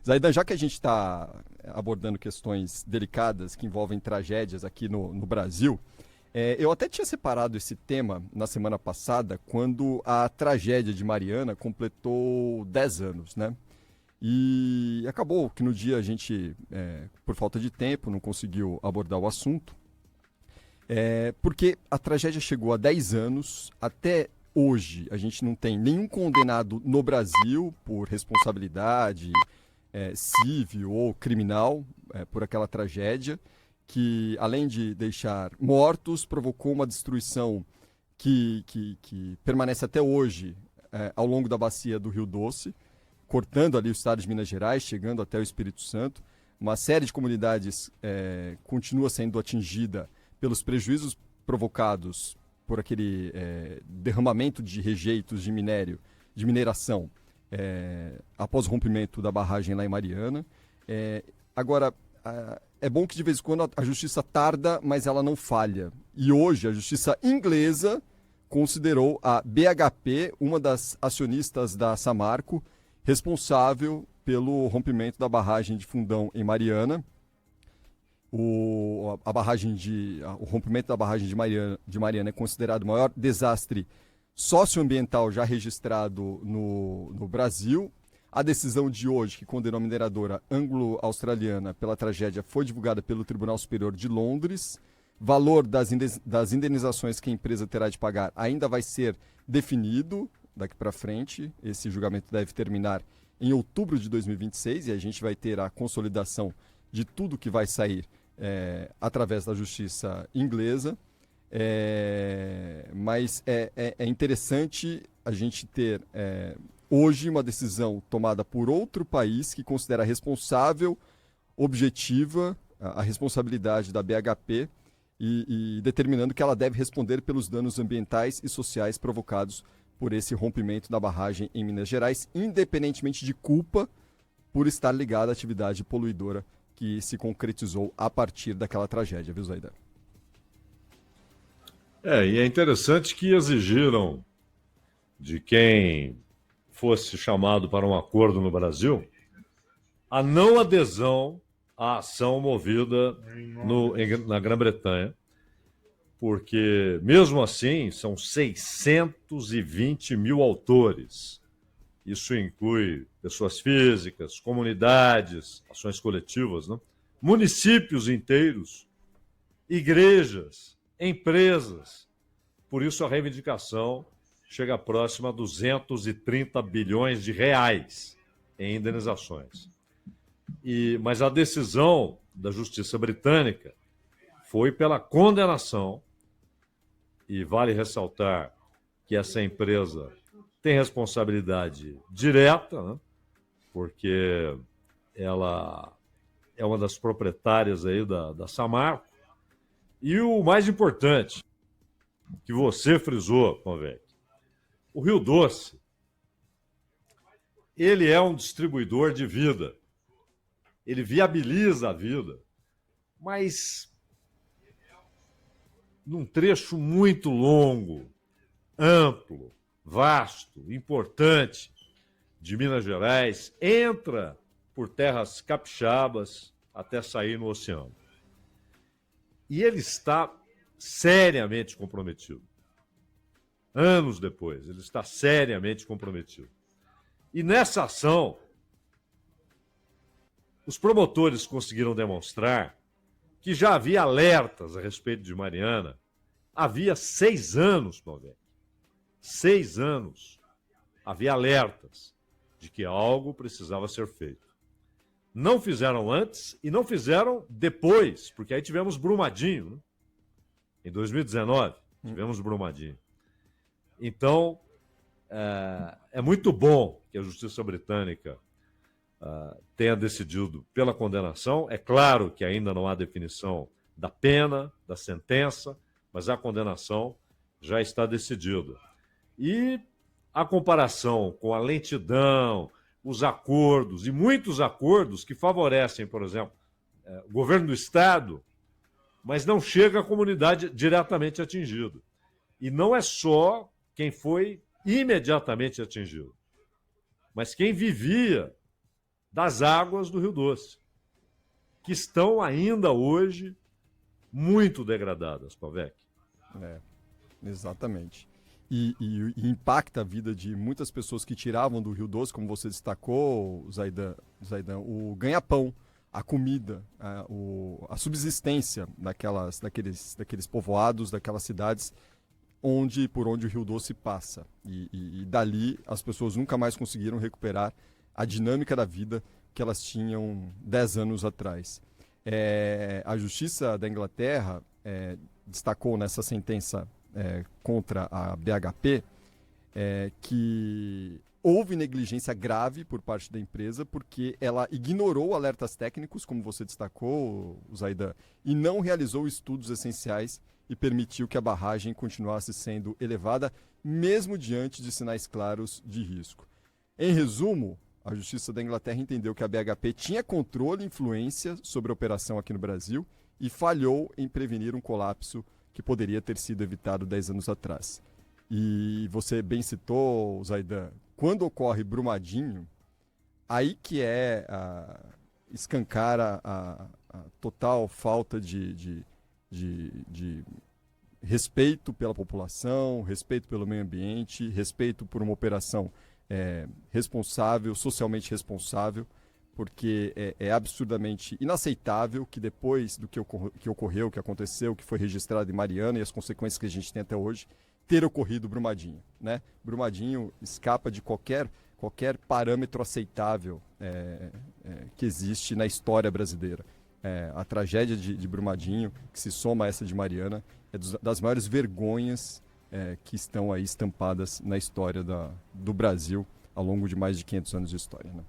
Zaidan, já que a gente está abordando questões delicadas que envolvem tragédias aqui no Brasil, eu até tinha separado esse tema na semana passada, quando a tragédia de Mariana completou 10 anos, né? E acabou que no dia a gente, por falta de tempo, não conseguiu abordar o assunto, porque a tragédia chegou a 10 anos, até hoje a gente não tem nenhum condenado no Brasil por responsabilidade civil ou criminal por aquela tragédia, que além de deixar mortos, provocou uma destruição que permanece até hoje ao longo da bacia do Rio Doce, cortando ali o estado de Minas Gerais, chegando até o Espírito Santo. Uma série de comunidades continua sendo atingida pelos prejuízos provocados por aquele derramamento de rejeitos de minério, de mineração, após o rompimento da barragem lá em Mariana. Agora, é bom que de vez em quando a justiça tarda, mas ela não falha. E hoje a justiça inglesa considerou a BHP, uma das acionistas da Samarco, responsável pelo rompimento da barragem de Fundão em Mariana. O rompimento da barragem de Mariana é considerado o maior desastre socioambiental já registrado no Brasil. A decisão de hoje, que condenou a mineradora anglo-australiana pela tragédia, foi divulgada pelo Tribunal Superior de Londres. Valor das indenizações que a empresa terá de pagar ainda vai ser definido daqui para frente. Esse julgamento deve terminar em outubro de 2026 e a gente vai ter a consolidação de tudo que vai sair através da justiça inglesa. Mas é interessante a gente ter hoje uma decisão tomada por outro país que considera responsável, objetiva, a responsabilidade da BHP e determinando que ela deve responder pelos danos ambientais e sociais provocados por esse rompimento da barragem em Minas Gerais, independentemente de culpa por estar ligada à atividade poluidora que se concretizou a partir daquela tragédia, viu, Zaidan? E é interessante que exigiram de quem fosse chamado para um acordo no Brasil a não adesão à ação movida na Grã-Bretanha, porque, mesmo assim, são 620 mil autores. Isso inclui pessoas físicas, comunidades, ações coletivas, né? Municípios inteiros, igrejas, empresas. Por isso, a reivindicação chega próxima a 230 bilhões de reais em indenizações. Mas a decisão da Justiça Britânica foi pela condenação, e vale ressaltar que essa empresa tem responsabilidade direta, né? Porque ela é uma das proprietárias aí da Samarco. E o mais importante, que você frisou, Convec, o Rio Doce, ele é um distribuidor de vida. Ele viabiliza a vida, mas num trecho muito longo, amplo, vasto, importante de Minas Gerais, entra por terras capixabas até sair no oceano. E ele está seriamente comprometido. Anos depois, ele está seriamente comprometido. E nessa ação, os promotores conseguiram demonstrar que já havia alertas a respeito de Mariana havia 6 anos, Malvec. 6 anos. Havia alertas de que algo precisava ser feito. Não fizeram antes e não fizeram depois, porque aí tivemos Brumadinho, né? Em 2019, tivemos Brumadinho. Então, é muito bom que a Justiça Britânica tenha decidido pela condenação. É claro que ainda não há definição da pena, da sentença, mas a condenação já está decidida. E a comparação com a lentidão, os acordos, e muitos acordos que favorecem, por exemplo, o governo do Estado, mas não chega à comunidade diretamente atingida. E não é só quem foi imediatamente atingido, mas quem vivia das águas do Rio Doce, que estão ainda hoje muito degradadas, Pavec. Exatamente. E impacta a vida de muitas pessoas que tiravam do Rio Doce, como você destacou, Zaidan, o ganha-pão, a comida, a subsistência daqueles povoados, daquelas cidades por onde o Rio Doce passa. E dali as pessoas nunca mais conseguiram recuperar a dinâmica da vida que elas tinham 10 anos atrás. A Justiça da Inglaterra destacou nessa sentença contra a BHP que houve negligência grave por parte da empresa porque ela ignorou alertas técnicos, como você destacou, Zaidan, e não realizou estudos essenciais e permitiu que a barragem continuasse sendo elevada, mesmo diante de sinais claros de risco. Em resumo, a Justiça da Inglaterra entendeu que a BHP tinha controle e influência sobre a operação aqui no Brasil e falhou em prevenir um colapso que poderia ter sido evitado 10 anos atrás. E você bem citou, Zaidan, quando ocorre Brumadinho, aí que escancara a total falta de respeito pela população, respeito pelo meio ambiente, respeito por uma operação responsável, socialmente responsável, porque é absurdamente inaceitável que depois do que ocorreu, que aconteceu, que foi registrado em Mariana e as consequências que a gente tem até hoje, ter ocorrido Brumadinho, né? Brumadinho escapa de qualquer parâmetro aceitável que existe na história brasileira. A tragédia de Brumadinho, que se soma a essa de Mariana, é das maiores vergonhas que estão aí estampadas na história do Brasil ao longo de mais de 500 anos de história, né?